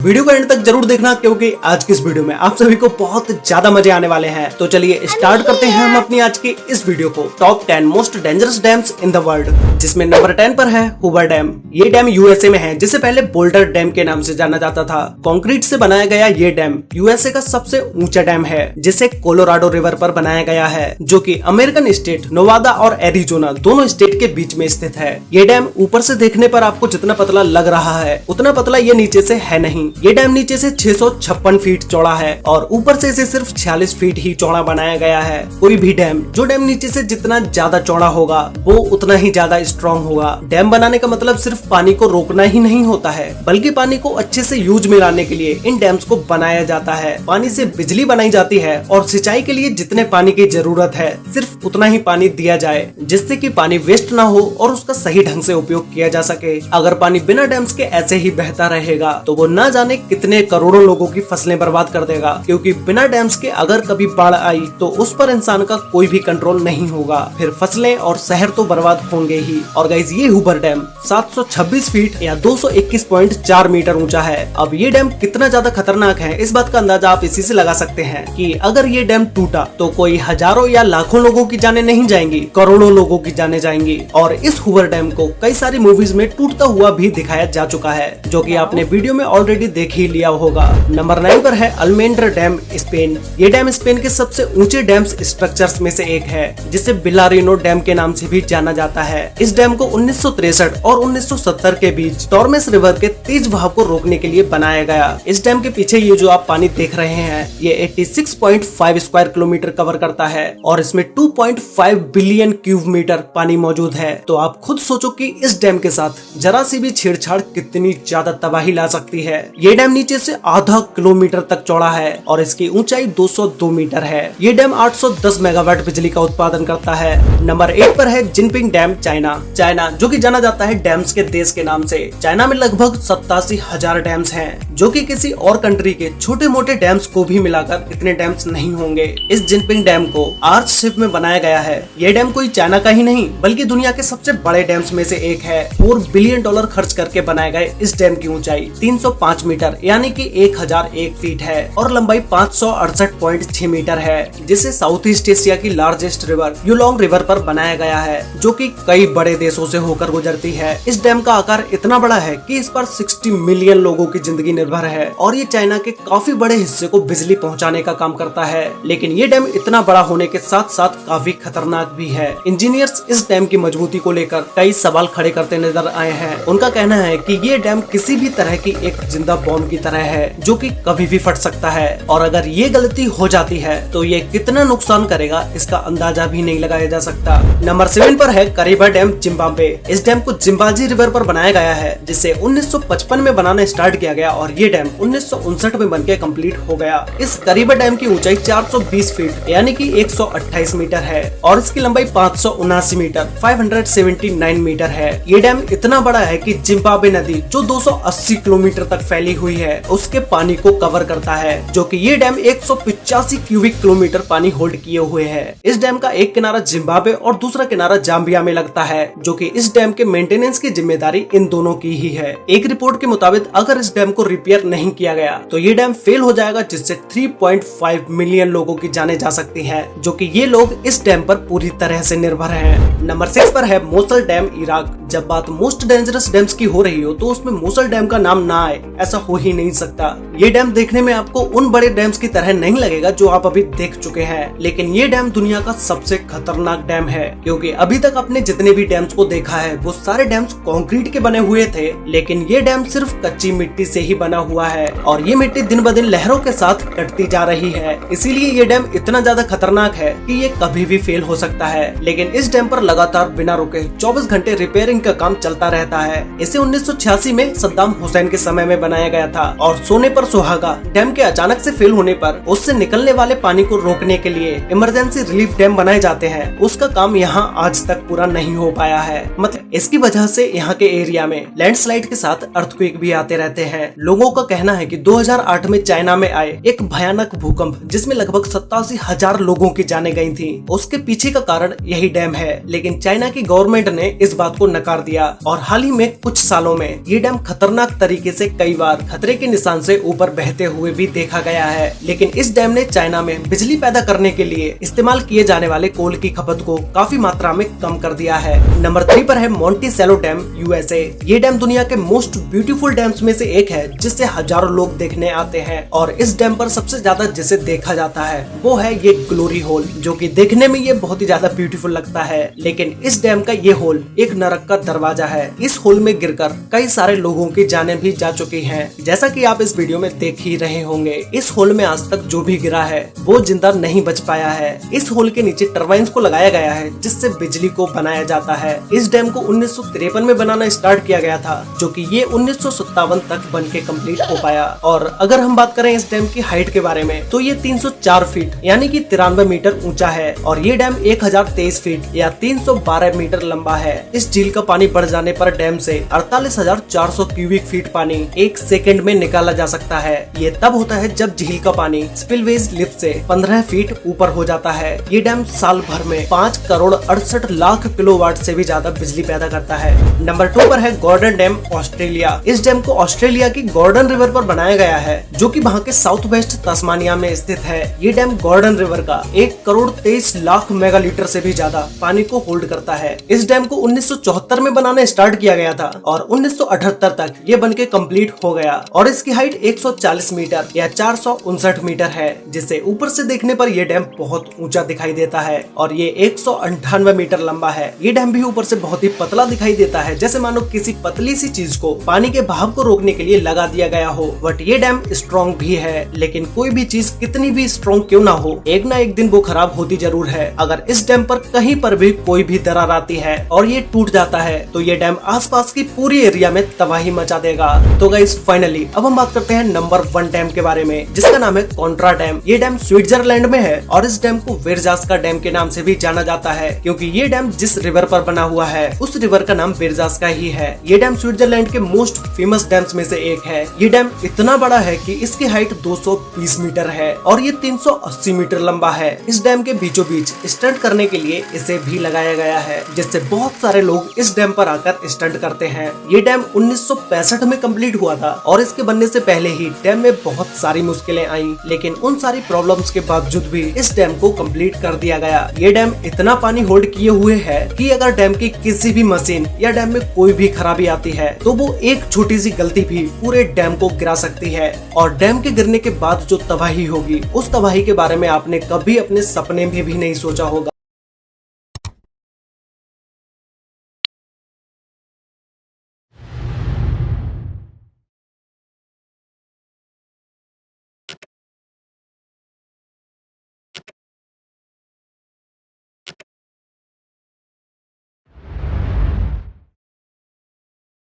Video को and तक जरूर देखना क्योंकि आज की इस वीडियो में आप सभी को बहुत ज्यादा मजे आने वाले हैं। तो चलिए स्टार्ट करते हैं हम अपनी आज की इस वीडियो को। Top 10 most dangerous dams in the world, जिसमें नंबर 10 पर है हूवर डैम। ये डैम यूएसए में है, जिसे पहले बोल्डर डैम के नाम से जाना जाता था। कंक्रीट से बनाया गया ये डैम यूएसए का सबसे ऊंचा डैम है, जिसे कोलोराडो रिवर पर बनाया गया है, जो कि अमेरिकन स्टेट नोवादा और एरिजोना दोनों स्टेट के बीच में स्थित है। ये डैम ऊपर से देखने पर आपको जितना पतला लग रहा है उतना पतला ये नीचे से है नहीं। ये डैम नीचे से 656 फीट चौड़ा है और ऊपर से इसे सिर्फ 46 फीट ही चौड़ा बनाया गया है। कोई भी डैम जो डैम नीचे से जितना ज्यादा चौड़ा होगा वो उतना ही ज्यादा स्ट्रॉन्ग होगा। डैम बनाने का मतलब सिर्फ पानी को रोकना ही नहीं होता है, बल्कि पानी को अच्छे से यूज में लाने के लिए इन डैम्स को बनाया जाता है। पानी से बिजली बनाई जाती है और सिंचाई के लिए जितने पानी की जरूरत है सिर्फ उतना ही पानी दिया जाए, जिससे कि पानी वेस्ट ना हो और उसका सही ढंग से उपयोग किया जा सके। अगर पानी बिना डैम्स के ऐसे ही बहता रहेगा तो वो न जाने कितने करोड़ों लोगों की फसलें बर्बाद कर देगा, क्योंकि बिना डैम्स के अगर कभी बाढ़ आई तो उस पर इंसान का कोई भी कंट्रोल नहीं होगा, फिर फसलें और शहर तो बर्बाद होंगे ही। और गाइस, ये हूवर डैम 726 फीट या 221.4 मीटर ऊंचा है। अब ये डैम कितना ज्यादा खतरनाक है इस बात का अंदाजा आप इसी से लगा सकते हैं कि अगर ये डैम टूटा तो कोई हजारों या लाखों लोगों की जानें नहीं जाएंगी, करोड़ों लोगों की जानें जाएंगी। और इस हूवर डैम को कई सारी मूवीज में टूटता हुआ भी दिखाया जा चुका है, जो कि आपने वीडियो में ऑलरेडी देख ही लिया होगा। नंबर 9 पर है अल्मेंड्रा डैम, स्पेन। ये डैम स्पेन के सबसे ऊंचे डैम्स स्ट्रक्चर्स में से एक है, जिसे बिलारिनो डैम के नाम से भी जाना जाता है। इस डैम को 1963 और 1970 के बीच टॉर्मेस रिवर के तेज बहाव को रोकने के लिए बनाया गया। इस डैम के पीछे ये जो आप पानी देख रहे हैं ये 86.5 स्क्वायर किलोमीटर कवर करता है और इसमें 2.5 बिलियन क्यूब मीटर पानी मौजूद है। तो आप खुद सोचो कि इस डैम के साथ जरा सी भी छेड़छाड़ कितनी ज्यादा तबाही ला सकती है। ये डैम नीचे से आधा किलोमीटर तक चौड़ा है और इसकी ऊंचाई 202 मीटर है। ये डैम 810 मेगावाट बिजली का उत्पादन करता है। नंबर 8 पर है जिनपिंग डैम, चाइना, जो कि जाना जाता है डैम्स के देश के नाम से। चाइना में लगभग 87,000 डैम्स हैं, जो कि किसी और कंट्री के छोटे मोटे डैम्स को भी मिलाकर इतने डैम्स नहीं होंगे। इस जिनपिंग डैम को आर्च शेप में बनाया गया है। ये डैम कोई चाइना का ही नहीं बल्कि दुनिया के सबसे बड़े डैम्स में से एक है। $4 बिलियन खर्च करके बनाए गए इस डैम की ऊंचाई 305 मीटर यानी कि 1001 फीट है और लंबाई 568.6 मीटर है, जिसे साउथ ईस्ट एशिया की लार्जेस्ट रिवर यूलोंग रिवर पर बनाया गया है, जो कि कई बड़े देशों से होकर गुजरती है। इस डैम का आकार इतना बड़ा है कि इस पर 60 मिलियन लोगों की जिंदगी निर्भर है और ये चाइना के काफी बड़े हिस्से को बिजली पहुंचाने का काम करता है। लेकिन ये डैम इतना बड़ा होने के साथ साथ काफी खतरनाक भी है। इंजीनियर्स इस डैम की मजबूती को लेकर कई सवाल खड़े करते नजर आए हैं। उनका कहना है कि ये डैम किसी भी तरह की एक जिंदा बॉम्ब की तरह है, जो कि कभी भी फट सकता है और अगर ये गलती हो जाती है तो ये कितना नुकसान करेगा इसका अंदाजा भी नहीं लगाया जा सकता। नंबर 7 पर है करीबा डैम, जिम्बाब्वे। इस डैम को जिम्बाजी रिवर पर बनाया गया है, जिसे 1955 में बनाना स्टार्ट किया गया और ये डैम 1959 में बनके कंप्लीट हो गया। इस करीबा डैम की ऊंचाई 420 फीट यानी कि 128 मीटर है और इसकी लंबाई 579 मीटर 579 मीटर है। ये डैम इतना बड़ा है कि जिम्बाब्वे नदी जो 280 किलोमीटर तक फैली हुई है उसके पानी को कवर करता है, जो कि ये डैम 185 क्यूबिक किलोमीटर पानी होल्ड किए हुए है। इस डैम का एक किनारा जिम्बाब्वे और दूसरा किनारा जाम्बिया में लगता है, जो कि इस डैम के मेंटेनेंस की जिम्मेदारी इन दोनों की ही है। एक रिपोर्ट के मुताबिक अगर इस डैम को रिपेयर नहीं किया गया तो ये डैम फेल हो जाएगा, जिससे 3.5 मिलियन लोगों की जानें जा सकती हैं, जो कि ये लोग इस डैम पर पूरी तरह से निर्भर हैं। नंबर 6 पर है मोसल डैम, इराक। जब बात मोस्ट डेंजरस डैम्स की हो रही हो तो उसमें मोसल डैम का नाम ना आए ऐसा हो ही नहीं सकता। ये डैम देखने में आपको उन बड़े डैम्स की तरह नहीं लगेगा जो आप अभी देख चुके हैं, लेकिन ये डैम दुनिया का सबसे खतरनाक डैम है, क्योंकि अभी तक आपने जितने भी डैम्स को देखा है वो सारे डैम्स कंक्रीट के बने हुए थे, लेकिन ये डैम सिर्फ कच्ची मिट्टी से ही बना हुआ है और ये मिट्टी दिन ब दिन लहरों के साथ कटती जा रही है। इसीलिए ये डैम इतना ज्यादा खतरनाक है कि ये कभी भी फेल हो सकता है। लेकिन इस डैम पर लगातार बिना रुके 24 घंटे रिपेयरिंग का काम चलता रहता है। इसे 1986 में सद्दाम हुसैन के समय में बनाया गया था और सोने पर सुहागा डैम के अचानक से फेल होने पर उससे निकलने वाले पानी को रोकने के लिए इमरजेंसी रिलीफ डैम बनाए जाते हैं। उसका काम यहाँ आज तक पूरा नहीं हो पाया है। मतलब इसकी वजह से यहाँ के एरिया में लैंडस्लाइड के साथ अर्थक्वेक भी आते रहते हैं। लोगों का कहना है कि 2008 में चाइना में आए एक भयानक भूकंप जिसमें लगभग 87,000 लोगों की जानें गई थी, उसके पीछे का कारण यही डैम है। लेकिन चाइना की गवर्नमेंट ने इस बात को नकार दिया और हाल ही में कुछ सालों में ये डैम खतरनाक तरीके से कई बार बार खतरे के निशान से ऊपर बहते हुए भी देखा गया है। लेकिन इस डैम ने चाइना में बिजली पैदा करने के लिए इस्तेमाल किए जाने वाले कोल की खपत को काफी मात्रा में कम कर दिया है। नंबर 3 पर है मोंटिसेलो डैम यूएसए। ये डैम दुनिया के मोस्ट ब्यूटीफुल डैम्स में से एक है, जिससे हजारों लोग देखने आते हैं। और इस डैम पर सबसे ज्यादा जिसे देखा जाता है वो है ये ग्लोरी होल, जो कि देखने में ये बहुत ही ज्यादा ब्यूटीफुल लगता है। लेकिन इस डैम का ये होल एक नरक का दरवाजा है। इस होल में गिरकर कई सारे लोगों की जानें भी जा चुकी हैं। जैसा कि आप इस वीडियो में देख ही रहे होंगे, इस होल में आज तक जो भी गिरा है वो जिंदा नहीं बच पाया है। इस होल के नीचे टरबाइन्स को लगाया गया है, जिससे बिजली को बनाया जाता है। इस डैम को 1953 में बनाना स्टार्ट किया गया था, जो कि ये 1957 तक बन के कम्प्लीट हो पाया। और अगर हम बात करें इस डैम की हाइट के बारे में, तो ये 304 फीट यानी कि 93 मीटर ऊंचा है। और ये डैम 1023 फीट या 312 मीटर लंबा है। इस झील का पानी बढ़ जाने पर डैम से 48,400 क्यूबिक फीट पानी एक सेकंड में निकाला जा सकता है। ये तब होता है जब झील का पानी स्पिलवेज लिफ्ट से 15 फीट ऊपर हो जाता है। ये डैम साल भर में 5 करोड़ 68 लाख किलोवाट से भी ज्यादा बिजली पैदा करता है। नंबर 2 पर है गॉर्डन डैम ऑस्ट्रेलिया। इस डैम को ऑस्ट्रेलिया की गॉर्डन रिवर पर बनाया गया है, जो कि वहाँ के साउथ वेस्ट तस्मानिया में स्थित है। ये डैम गॉर्डन रिवर का 1 करोड़ 23 लाख मेगालीटर से भी ज्यादा पानी को होल्ड करता है। इस डैम को 1974 में बनाना स्टार्ट किया गया था और 1978 तक ये बनके कंप्लीट हो गया। और इसकी हाइट 140 मीटर या 459 मीटर है, जिससे ऊपर से देखने पर यह डैम बहुत ऊंचा दिखाई देता है। और ये 198 मीटर लंबा है। ये डैम भी ऊपर से बहुत ही पतला दिखाई देता है, जैसे मानो किसी पतली सी चीज को पानी के बहाव को रोकने के लिए लगा दिया गया हो। बट ये डैम स्ट्रॉन्ग भी है, लेकिन कोई भी चीज कितनी भी स्ट्रॉन्ग क्यों ना हो, एक ना एक दिन वो खराब होती जरूर है। अगर इस डैम पर कहीं पर भी कोई भी दरार आती है और ये टूट जाता है, तो ये डैम आसपास की पूरी एरिया में तबाही मचा देगा। तो गाइस फाइनली अब हम बात करते हैं नंबर 1 डैम के बारे में, जिसका नाम है कॉन्ट्रा डैम। ये डैम स्विट्जरलैंड में है और इस डैम को वेरजास का डैम के नाम से भी जाना जाता है, क्योंकि ये डैम जिस रिवर पर बना हुआ है उस रिवर का नाम वेरजास का ही है। ये डैम स्विट्जरलैंड के मोस्ट फेमस डैम्स में से एक है। ये डैम इतना बड़ा है कि इसकी हाइट 220 मीटर है और ये 380 मीटर लंबा है। इस डैम के बीचों बीच स्टंट करने के लिए इसे भी लगाया गया है, जिससे बहुत सारे लोग इस डैम पर आकर स्टंट करते हैं। ये डैम 1965 में कंप्लीट हुआ था और इसके बनने से पहले ही डैम में बहुत सारी मुश्किलें आई, लेकिन उन सारी प्रॉब्लम्स के बावजूद भी इस डैम को कंप्लीट कर दिया गया। ये डैम इतना पानी होल्ड किए हुए है कि अगर डैम की किसी भी मशीन या डैम में कोई भी खराबी आती है, तो वो एक छोटी सी गलती भी पूरे डैम को गिरा सकती है। और डैम के गिरने के बाद जो तबाही होगी, उस तबाही के बारे में आपने कभी अपने सपने में भी नहीं सोचा होगा।